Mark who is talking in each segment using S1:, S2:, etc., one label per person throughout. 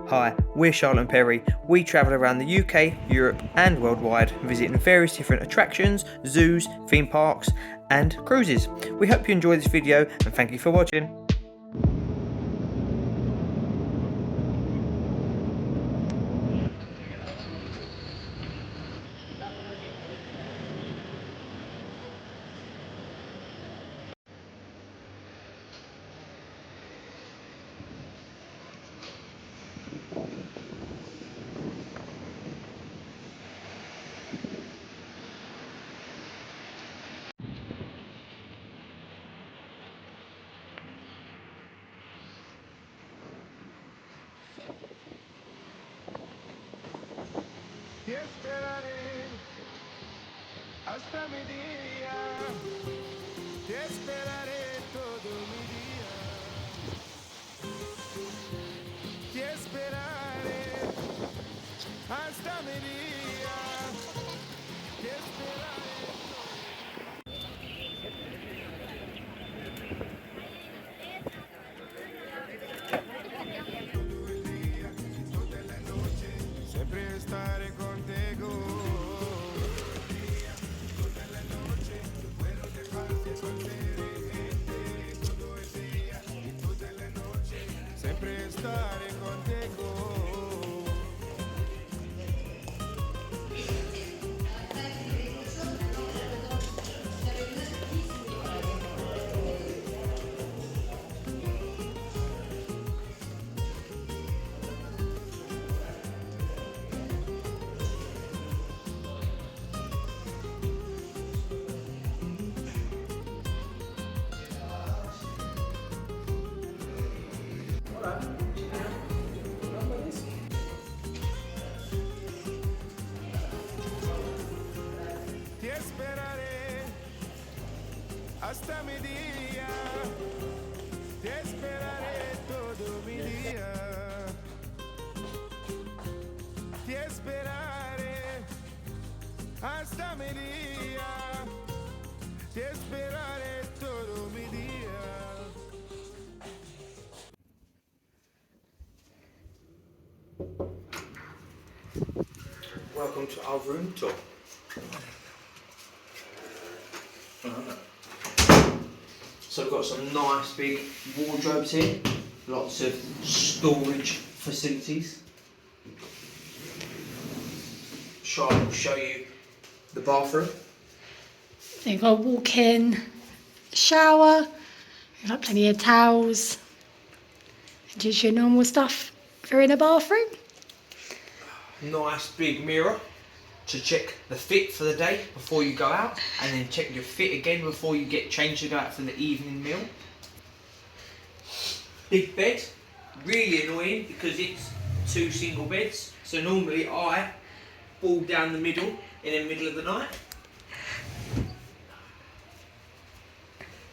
S1: Hi, we're Charlotte and Perry. We travel around the UK, Europe and worldwide, visiting various different attractions, zoos, theme parks and cruises. We hope you enjoy this video and thank you for watching.
S2: Te esperaré hasta mi día, te esperaré todo mi día, te esperaré hasta mi día, te esperaré. Todo el día y toda la noche, siempre estaré contigo. Siempre estaré contigo. Te esperaré hasta mi día, te esperaré todo mi día, te esperaré hasta mi día, te esperaré todo mi día.
S1: Welcome to our room tour. So we've got some nice big wardrobes here, lots of storage facilities. Charlotte will show you the bathroom.
S3: So you've got a walk-in shower, you've got plenty of towels, and just your normal stuff if you're in a bathroom.
S1: Nice big mirror to check the fit for the day before you go out, and then check your fit again before you get changed to go out for the evening meal. Big bed, really annoying because it's two single beds, so normally I fall down the middle in the middle of the night.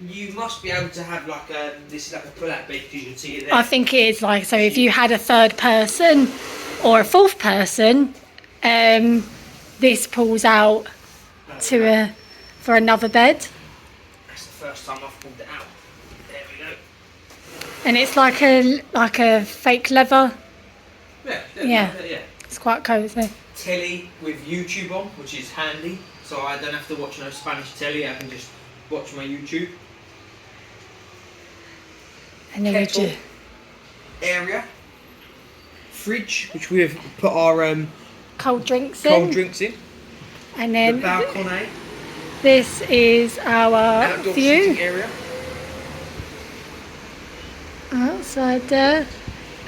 S1: You must be able to have like this is like a pull-out bed because you can see it there.
S3: I think it is like, so if you had a third person or a fourth person, this pulls out to for another bed.
S1: That's the first time I've pulled it out. There we go.
S3: And it's like a fake leather.
S1: Yeah.
S3: It's quite cosy.
S1: Telly with YouTube on, which is handy, so I don't have to watch no Spanish telly. I can just watch my YouTube.
S3: And then
S1: Kettle area, fridge, which we have put our
S3: cold drinks in. And then
S1: the balcony,
S3: this is our
S1: outdoor
S3: view
S1: sitting area.
S3: outside there,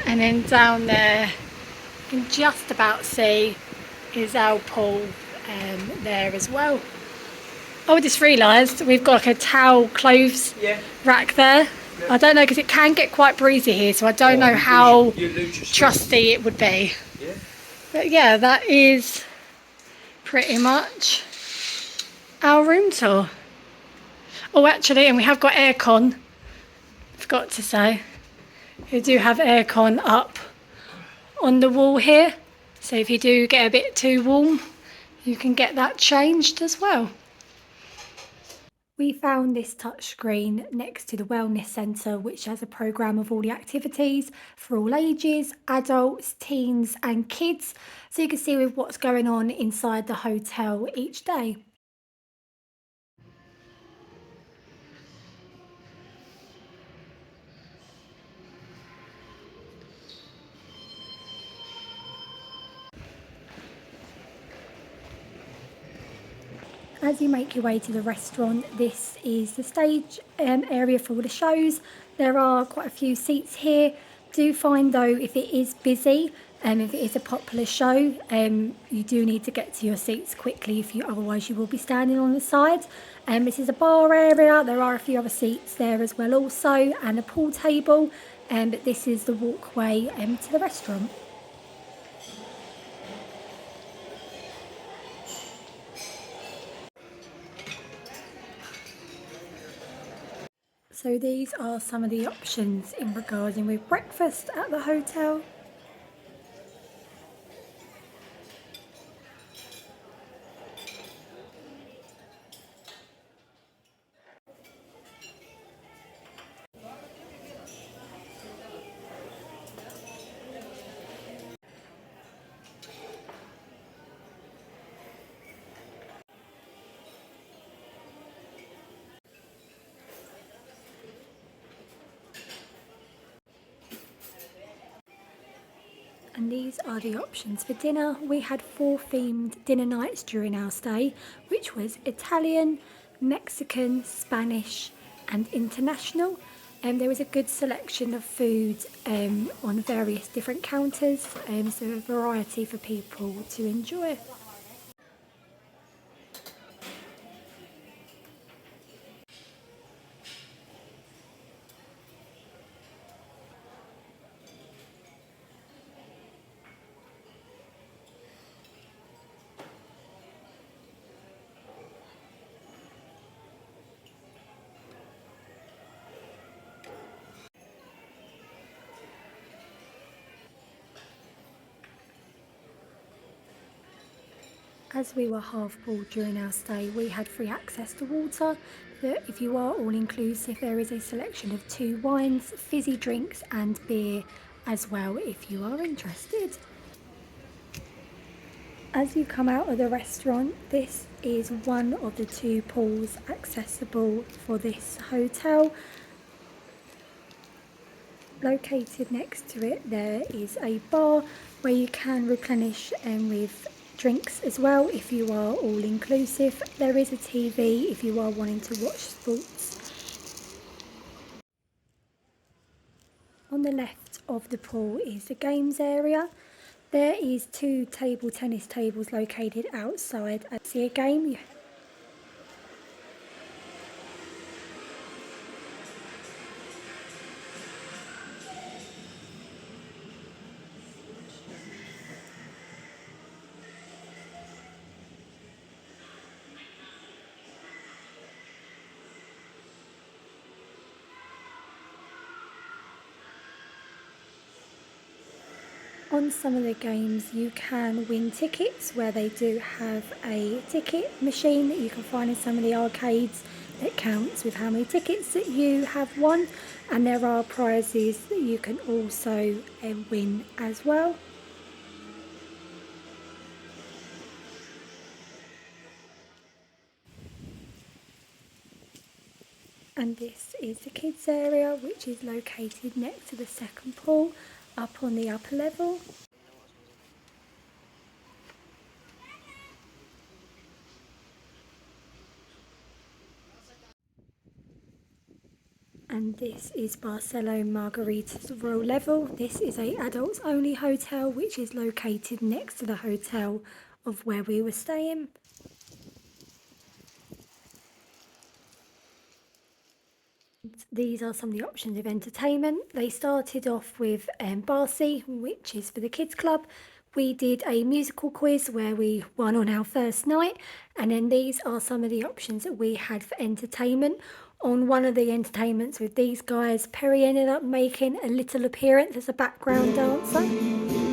S3: and then down there you can just about see is our pool there as well. Oh, I just realised we've got like a towel clothes rack there. I don't know because it can get quite breezy here, so I don't know how trusty it would be.
S1: Yeah.
S3: But yeah, that is pretty much our room tour. Oh, actually, and we have got aircon. Forgot to say, we do have aircon up on the wall here. So if you do get a bit too warm, you can get that changed as well. We found this touchscreen next to the wellness centre, which has a programme of all the activities for all ages, adults, teens and kids, so you can see with what's going on inside the hotel each day. As you make your way to the restaurant, this is the stage area for all the shows. There are quite a few seats here. Do find though, if it is busy, if it is a popular show, you do need to get to your seats quickly, otherwise you will be standing on the side. This is a bar area. There are a few other seats there as well also, and a pool table. But this is the walkway to the restaurant. So these are some of the options in regarding with breakfast at the hotel. And these are the options for dinner. We had 4 themed dinner nights during our stay, which was Italian, Mexican, Spanish and international. And there was a good selection of food on various different counters, so a variety for people to enjoy. As we were half full during our stay, we had free access to water. But if you are all inclusive, there is a selection of 2 wines, fizzy drinks and beer as well if you are interested. As you come out of the restaurant, this is one of the 2 pools accessible for this hotel. Located next to it, there is a bar where you can replenish with drinks as well if you are all inclusive. There is a TV if you are wanting to watch sports. On the left of the pool is the games area. There is 2 table tennis tables located outside. I see a game. On some of the games you can win tickets, where they do have a ticket machine that you can find in some of the arcades that counts with how many tickets that you have won, and there are prizes that you can also win as well. And this is the kids area, which is located next to the second pool up on the upper level. And this is Barceló Margaritas Royal Level. This is a adults only hotel which is located next to the hotel of where we were staying. These are some of the options of entertainment. They started off with Barcy, which is for the kids club. We did a musical quiz where we won on our first night, and then these are some of the options that we had for entertainment. On one of the entertainments with these guys, Perry ended up making a little appearance as a background dancer.